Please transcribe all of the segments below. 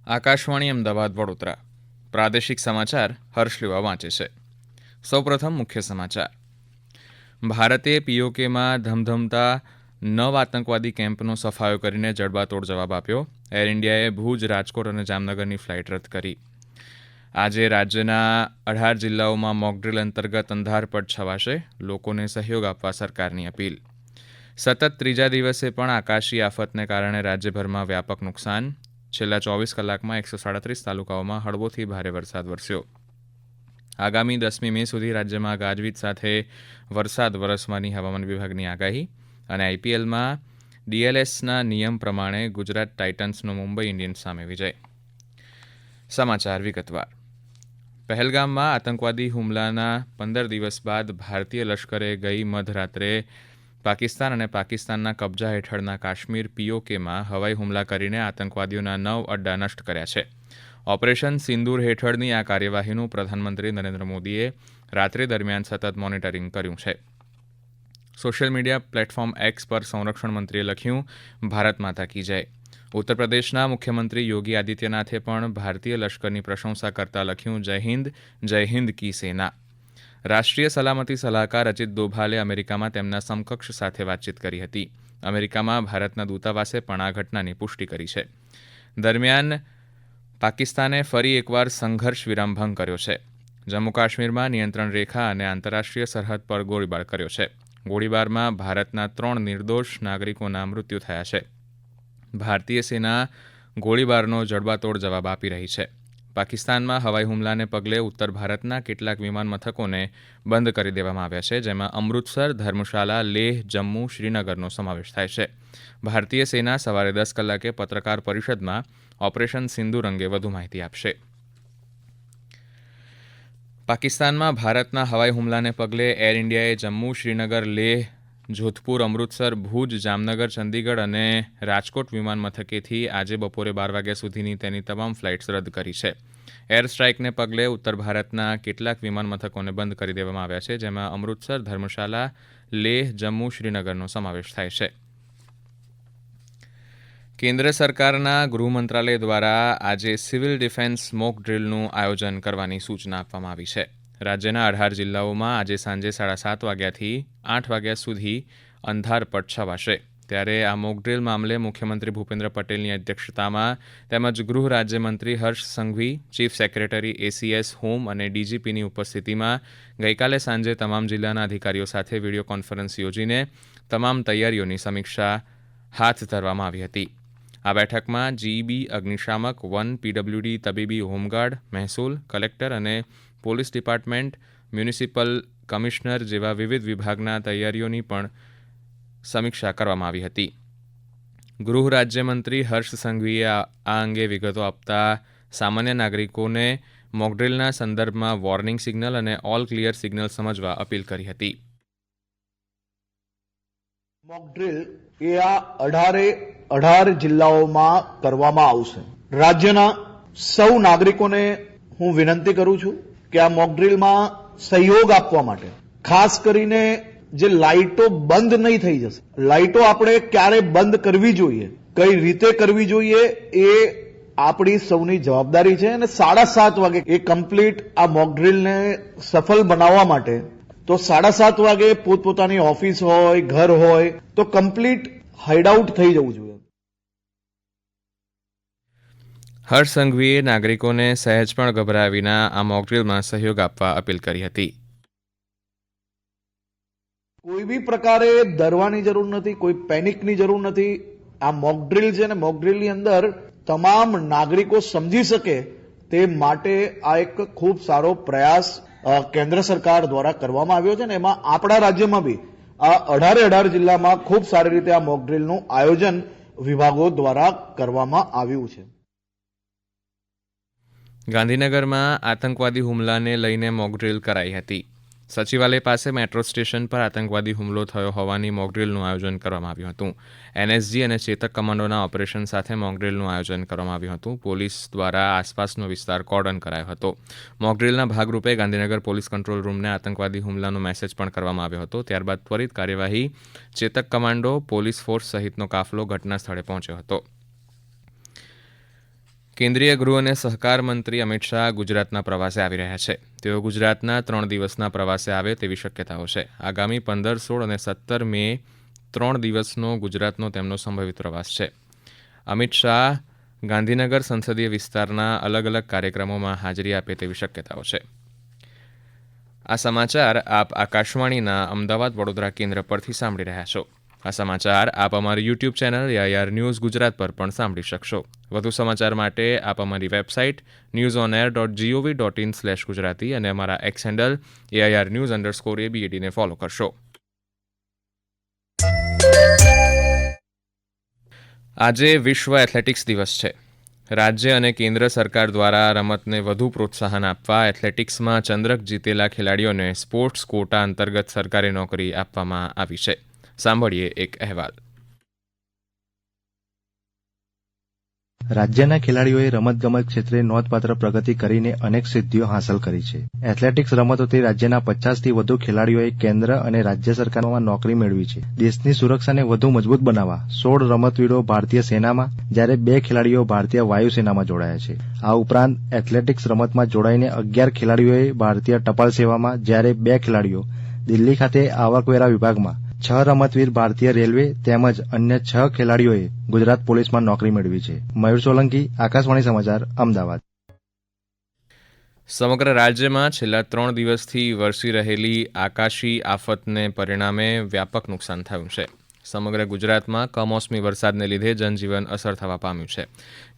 આકાશવાણી અમદાવાદ વડોદરા પ્રાદેશિક સમાચાર હર્ષ લેવા વાંચે છે. સૌપ્રથમ મુખ્ય સમાચાર. ભારતે પીઓકેમાં ધમધમતા 9 આતંકવાદી કેમ્પનો સફાયો કરીને જડબાતોડ જવાબ આપ્યો. એર ઇન્ડિયાએ ભુજ, રાજકોટ અને જામનગરની ફ્લાઇટ રદ કરી. આજે રાજ્યના 18 જિલ્લાઓમાં મોકડ્રીલ અંતર્ગત અંધારપટ છવાશે. લોકોને સહયોગ આપવા સરકારની અપીલ. સતત ત્રીજા દિવસે પણ આકાશી આફતને કારણે રાજ્યભરમાં વ્યાપક નુકસાન. છેલ્લા 24 કલાકમાં 137 તાલુકાઓમાં હળવોથી ભારે વરસાદ વરસ્યો. આગામી 10મી મે સુધી રાજ્યમાં ગાજવીજ સાથે વરસાદ વરસવાની હવામાન વિભાગની આગાહી. અને આઈપીએલમાં ડીએલએસના નિયમ પ્રમાણે ગુજરાત ટાઇટન્સનો મુંબઈ ઇન્ડિયન્સ સામે વિજય. સમાચાર વિગતવાર. પહેલગામમાં આતંકવાદી હુમલાના 15 દિવસ બાદ ભારતીય લશ્કરે ગઈ મધરાત્રે પાકિસ્તાન અને પાકિસ્તાનના કબજા હેઠળના કાશ્મીર પીઓકેમાં હવાઈ હુમલા કરીને આતંકવાદીઓના 9 અડ્ડા નષ્ટ કર્યા છે. ઓપરેશન સિંદૂર હેઠળની આ કાર્યવાહીનું પ્રધાનમંત્રી નરેન્દ્ર મોદીએ રાત્રિ દરમિયાન સતત મોનિટરિંગ કર્યું છે. સોશિયલ મીડિયા પ્લેટફોર્મ એક્સ પર સંરક્ષણ મંત્રીએ લખ્યું, ભારત માતા કી જય. ઉત્તર પ્રદેશના મુખ્યમંત્રી યોગી આદિત્યનાથે પણ ભારતીય લશ્કરની પ્રશંસા કરતા લખ્યું, જય હિન્દ કી સેના. રાષ્ટ્રીય સલામતી સલાહકાર અજીત દોભાલે અમેરિકામાં તેમના સમકક્ષ સાથે વાતચીત કરી હતી. અમેરિકામાં ભારતના દૂતાવાસે પણ આ ઘટનાની પુષ્ટિ કરી છે. દરમિયાન પાકિસ્તાને ફરી એકવાર સંઘર્ષ વિરામ ભંગ કર્યો છે. જમ્મુ કાશ્મીરમાં નિયંત્રણ રેખા અને આંતરરાષ્ટ્રીય સરહદ પર ગોળીબાર કર્યો છે. ગોળીબારમાં ભારતના 3 નિર્દોષ નાગરિકોના મૃત્યુ થયા છે. ભારતીય સેના ગોળીબારનો જડબાતોડ જવાબ આપી રહી છે. પાકિસ્તાનમાં હવાઈ હુમલાને પગલે ઉત્તર ભારતના કેટલાક વિમાન મથકોને બંધ કરી દેવામાં આવ્યા છે, જેમાં અમૃતસર, ધર્મશાલા, લેહ, જમ્મુ, શ્રીનગરનો સમાવેશ થાય છે. ભારતીય સેના સવારે 10 કલાકે પત્રકાર પરિષદમાં ઓપરેશન સિંદૂર અંગે વધુ માહિતી આપશે. પાકિસ્તાનમાં ભારતના હવાઈ હુમલાને પગલે એર ઇન્ડિયાએ જમ્મુ, શ્રીનગર, લેહ, જોધપુર, અમૃતસર, ભુજ, જામનગર, ચંદીગઢ અને રાજકોટ વિમાન મથકેથી આજે બપોરે 12 વાગ્યા સુધીની તેની તમામ ફ્લાઇટ્સ રદ કરી છે. એર સ્ટ્રાઇકને પગલે ઉત્તર ભારતના કેટલાક વિમાન મથકોને બંધ કરી દેવામાં આવ્યા છે, જેમાં અમૃતસર, ધર્મશાલા, લેહ, જમ્મુ, શ્રીનગરનો સમાવેશ થાય છે. કેન્દ્ર સરકારના ગૃહ મંત્રાલય દ્વારા આજે સિવિલ ડિફેન્સ મોક ડ્રીલનું આયોજન કરવાની સૂચના આપવામાં આવી છે. રાજ્યના 18 જિલ્લાઓમાં આજે સાંજે 7:30 વાગ્યાથી 8 વાગ્યા સુધી અંધારપટ છવાશે. ત્યારે આ મોકડ્રીલ મામલે મુખ્યમંત્રી ભૂપેન્દ્ર પટેલની અધ્યક્ષતામાં તેમજ ગૃહ રાજ્યમંત્રી Harsh Sanghavi, chief secretary ACS, home અને ડીજીપીની ઉપસ્થિતિમાં ગઈકાલે સાંજે તમામ જિલ્લાના અધિકારીઓ સાથે વિડીયો કોન્ફરન્સ યોજીને તમામ તૈયારીઓની સમીક્ષા હાથ ધરવામાં આવી હતી. આ બેઠકમાં જીઈબી, અગ્નિશામક, વન, પીડબ્લ્યુડી, તબીબી, હોમગાર્ડ, મહેસૂલ, કલેક્ટર અને પોલીસ ડિપાર્ટમેન્ટ, મ્યુનિસિપલ કમિશનર જેવા વિવિધ વિભાગના તૈયારીઓની પણ સમીક્ષા કરવામાં આવી હતી. ગૃહ રાજ્યમંત્રી હર્ષ સંઘવીએ આ અંગે વિગતો આપતા સામાન્ય નાગરિકોને મોકડ્રીલના સંદર્ભમાં વોર્નિંગ સિગ્નલ અને ઓલ ક્લિયર સિગ્નલ સમજવા અપીલ કરી હતી. મોકડ્રીલ એ આ 18 જિલ્લાઓમાં કરવામાં આવશે. રાજ્યના સૌ નાગરિકોને હું વિનંતી કરું છું કે આ મોકડ્રીલમાં સહયોગ આપવા માટે ખાસ કરીને જે લાઇટો બંધ નહીં થઈ જશે, લાઇટો આપણે ક્યારે બંધ કરવી જોઈએ, કઈ રીતે કરવી જોઈએ, એ આપણી સૌની જવાબદારી છે. અને 7:30 વાગે એ કમ્પ્લીટ આ મોકડ્રીલને સફળ બનાવવા માટે તો 7:30 વાગે પોતપોતાની ઓફિસ હોય, ઘર હોય તો કમ્પ્લીટ હાઇડઆઉટ થઈ જવું જોઈએ. હર્ષ સંઘવીએ નાગરિકોને સહેજ પણ ગભરાયા વિના આ મોકડ્રીલમાં સહયોગ આપવા અપીલ કરી હતી. કોઈ બી પ્રકારે ડરવાની જરૂર નથી, કોઈ પેનિકની જરૂર નથી. આ મોકડ્રીલ છે ને મોકડ્રીલની અંદર તમામ નાગરિકો સમજી શકે તે માટે આ એક ખૂબ સારો પ્રયાસ કેન્દ્ર સરકાર દ્વારા કરવામાં આવ્યો છે. ને એમાં આપણા રાજ્યમાં બી આ 18 જિલ્લામાં ખૂબ સારી રીતે આ મોકડ્રીલનું આયોજન વિભાગો દ્વારા કરવામાં આવ્યું છે. ગાંધીનગરમાં આતંકવાદી હુમલાને લઈને મોકડ્રીલ કરાઈ હતી. સચિવાલય પાસે મેટ્રો સ્ટેશન પર આતંકવાદી હુમલો થયો હોવાની મોકડ્રીલનું આયોજન કરવામાં આવ્યું હતું. એનએસજી અને ચેતક કમાન્ડોના ઓપરેશન સાથે મોકડ્રીલનું આયોજન કરવામાં આવ્યું હતું. પોલીસ દ્વારા આસપાસનો વિસ્તાર કોર્ડન કરાયો હતો. મોકડ્રીલના ભાગરૂપે ગાંધીનગર પોલીસ કંટ્રોલ રૂમને આતંકવાદી હુમલાનો મેસેજ પણ કરવામાં આવ્યો હતો. ત્યારબાદ ત્વરિત કાર્યવાહી ચેતક કમાન્ડો, પોલીસ ફોર્સ સહિતનો કાફલો ઘટના સ્થળે પહોંચ્યો હતો. કેન્દ્રીય ગૃહ અને સહકાર મંત્રી અમિત શાહ ગુજરાતના પ્રવાસે આવી રહ્યા છે. તેઓ ગુજરાતના 3 દિવસના પ્રવાસે આવે તેવી શક્યતાઓ છે. આગામી 15, 16 અને 17 મે 3 દિવસનો ગુજરાતનો તેમનો સંભવિત પ્રવાસ છે. અમિત શાહ ગાંધીનગર સંસદીય વિસ્તારના અલગ અલગ કાર્યક્રમોમાં હાજરી આપે તેવી શક્યતાઓ છે. આ સમાચાર આપ આકાશવાણીના અમદાવાદ વડોદરા કેન્દ્ર પરથી સાંભળી રહ્યા છો. આ સમાચાર આપ અમારી YouTube channel AIR news Gujarat પર પણ સાંભળી શકશો. વધુ સમાચાર માટે આપ અમારી વેબસાઇટ newsonair.gov.in/gujarati અને અમારા એક્સ હેન્ડલ AIR_news_ABAD ને ફોલો કરશો. આજે વિશ્વ એથ્લેટિક્સ દિવસ છે. રાજ્ય અને કેન્દ્ર સરકાર દ્વારા રમતને વધુ પ્રોત્સાહન આપવા એથ્લેટિક્સમાં ચંદ્રક જીતેલા ખેલાડીઓને સ્પોર્ટ્સ કોટા અંતર્ગત સરકારી નોકરી આપવામાં આવી છે. સાંભળીએ એક અહેવાલ. રાજ્યના ખેલાડીઓએ રમતગમત ક્ષેત્રે નોંધપાત્ર પ્રગતિ કરીને અનેક સિદ્ધિઓ હાંસલ કરી છે. એથ્લેટિક્સ રમતોથી રાજ્યના 50થી વધુ ખેલાડીઓએ કેન્દ્ર અને રાજ્ય સરકારમાં નોકરી મેળવી છે. દેશની સુરક્ષાને વધુ મજબૂત બનાવવા 16 રમતવીરો ભારતીય સેનામાં જ્યારે 2 ખેલાડીઓ ભારતીય વાયુસેનામાં જોડાયા છે. આ ઉપરાંત એથ્લેટિક્સ રમતમાં જોડાઈને 11 ખેલાડીઓએ ભારતીય ટપાલ સેવામાં જ્યારે 2 ખેલાડીઓ દિલ્હી ખાતે આવકવેરા વિભાગમાં 6 રમતવીર ભારતીય રેલવે તેમજ અન્ય 6 ખેલાડીઓએ ગુજરાત પોલીસમાં નોકરી મેળવી છે. મયુર સોલંકી, આકાશવાણી સમાચાર, અમદાવાદ. સમગ્ર રાજ્યમાં છેલ્લા 3 દિવસથી વરસી રહેલી આકાશી આફતને પરિણામે વ્યાપક નુકસાન થયું છે. સમગ્ર ગુજરાતમાં કમોસમી વરસાદને લીધે જનજીવન અસર થવા પામ્યું છે.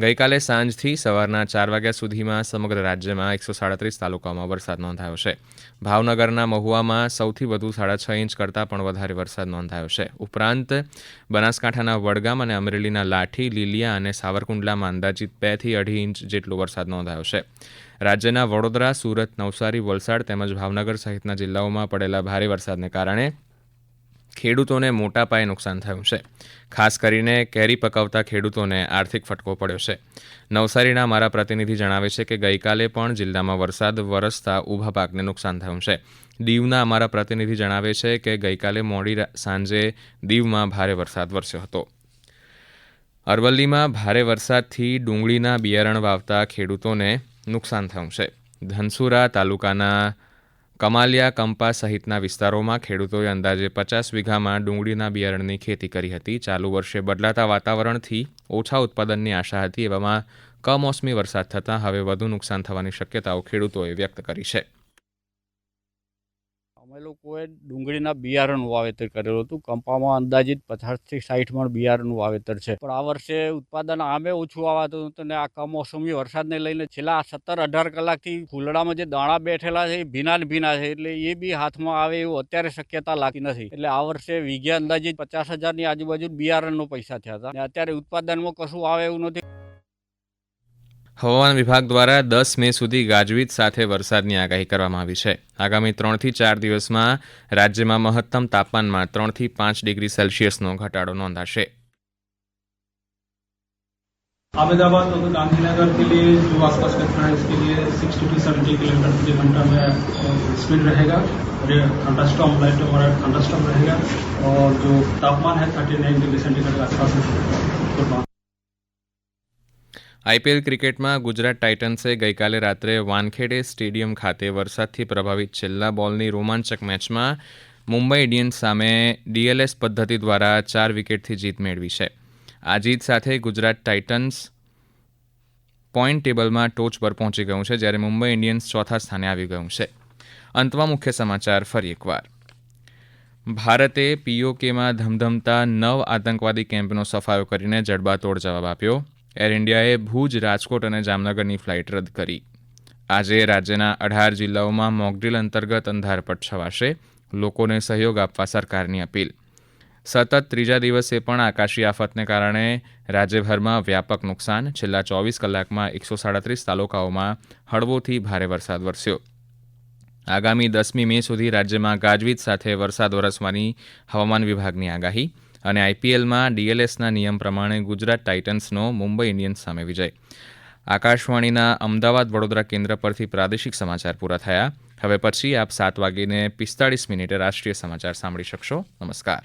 ગઈકાલે સાંજથી સવારના 4 વાગ્યા સુધીમાં સમગ્ર રાજ્યમાં 137 તાલુકાઓમાં વરસાદ નોંધાયો છે. ભાવનગરના મહુવામાં સૌથી વધુ 6.5 ઇંચ કરતાં પણ વધારે વરસાદ નોંધાયો છે. ઉપરાંત બનાસકાંઠાના વડગામ અને અમરેલીના લાઠી, લીલિયા અને સાવરકુંડલામાં અંદાજિત 2 થી 2.5 ઇંચ જેટલો વરસાદ નોંધાયો છે. રાજ્યના વડોદરા, સુરત, નવસારી, વલસાડ તેમજ ભાવનગર સહિતના જિલ્લાઓમાં પડેલા ભારે વરસાદને કારણે ખેડૂતોને મોટા પાયે નુકસાન થયું છે. ખાસ કરીને કેરી પકવતા ખેડૂતોને આર્થિક ફટકો પડ્યો છે. નવસારીના અમારા પ્રતિનિધિ જણાવે છે કે ગઈકાલે પણ જિલ્લામાં વરસાદ વરસતા ઊભા પાકને નુકસાન થયું છે. દીવના અમારા પ્રતિનિધિ જણાવે છે કે ગઈકાલે મોડી સાંજે દીવમાં ભારે વરસાદ વરસ્યો હતો. અરવલ્લીમાં ભારે વરસાદથી ડુંગળીના બિયારણ વાવતા ખેડૂતોને નુકસાન થયું છે. ધનસુરા તાલુકાના કમાલિયા, કંપા સહિતના વિસ્તારોમાં ખેડૂતોએ અંદાજે 50 વીઘામાં ડુંગળીના બિયારણની ખેતી કરી હતી. ચાલુ વર્ષે બદલાતા વાતાવરણથી ઓછા ઉત્પાદનની આશા હતી. એવામાં કમોસમી વરસાદ થતાં હવે વધુ નુકસાન થવાની શક્યતાઓ ખેડૂતોએ વ્યક્ત કરી છે. અમે લોકોએ ડુંગળીના બિયારણનું વાવેતર કરેલું હતું. કંપામાં અંદાજિત 50 થી 60 મણ બિયારણનું વાવેતર છે. પણ આ વર્ષે ઉત્પાદન આમે ઓછું આવતું હતું અને આ કમોસમી વરસાદને લઈને છેલ્લા 17-18 કલાકથી ફૂલડામાં જે દાણા બેઠેલા છે એ ભીના છે, એટલે એ બી હાથમાં આવે એવું અત્યારે શક્યતા લાગતી નથી. એટલે આ વર્ષે વીઘે અંદાજિત 50,000ની આજુબાજુ બિયારણનો પૈસા થયા હતા અને અત્યારે ઉત્પાદનમાં કશું આવે એવું નથી. હવામાન વિભાગ દ્વારા 10 મે સુધી ગાજવીજ સાથે વરસાદની આગાહી કરવામાં આવી છે. આગામી 3 થી 4 દિવસમાં રાજ્યમાં મહત્તમ તાપમાનમાં 3 થી 5 ડિગ્રી સેલ્સિયસનો ઘટાડો નોંધાશે. अहमदाबाद और गांधीनगर के लिए जो आसपास का था इसके लिए 60 to 70 किलोमीटर प्रति घंटा में स्पीड रहेगा. थंडरस्टॉर्म लाइट हमारा थंडरस्टॉर्म रहेगा और जो तापमान है 39 डिग्री सेंटीग्रेड आसपास रहेगा. IPL ક્રિકેટમાં ગુજરાત ટાઇટન્સે ગઈકાલે રાત્રે વાનખેડે સ્ટેડિયમ ખાતે વરસાદથી પ્રભાવિત છેલ્લા બોલની રોમાંચક મેચમાં મુંબઈ ઇન્ડિયન્સ સામે DLS પદ્ધતિ દ્વારા 4 વિકેટથી જીત મેળવી છે. આ જીત સાથે ગુજરાત ટાઇટન્સ પોઈન્ટ ટેબલમાં ટોચ પર પહોંચી ગયું છે, જ્યારે મુંબઈ ઇન્ડિયન્સ ચોથા સ્થાને આવી ગયું છે. અંતમાં મુખ્ય સમાચાર ફરી એકવાર. ભારતે POKમાં ધમધમતા 9 આતંકવાદી કેમ્પનો સફાયો કરીને જડબાતોડ જવાબ આપ્યો. એર ઇન્ડિયાએ ભુજ, રાજકોટ અને જામનગરની ફ્લાઇટ રદ કરી. આજે રાજ્યના 18 જિલ્લાઓમાં મોકડ્રીલ અંતર્ગત અંધારપટ છવાશે. લોકોને સહયોગ આપવા સરકારની અપીલ. સતત ત્રીજા દિવસે પણ આકાશી આફતને કારણે રાજ્યભરમાં વ્યાપક નુકસાન. છેલ્લા 24 કલાકમાં 137 તાલુકાઓમાં હળવોથી ભારે વરસાદ વરસ્યો. આગામી 10મી મે સુધી રાજ્યમાં ગાજવીજ સાથે વરસાદ વરસવાની હવામાન વિભાગની આગાહી. અને IPLમાં DLSના નિયમ પ્રમાણે ગુજરાત ટાઇટન્સનો મુંબઈ ઇન્ડિયન્સ સામે વિજય. આકાશવાણીના અમદાવાદ વડોદરા કેન્દ્ર પરથી પ્રાદેશિક સમાચાર પૂરા થયા. હવે પછી આપ 7:45 રાષ્ટ્રીય સમાચાર સાંભળી શકશો. નમસ્કાર.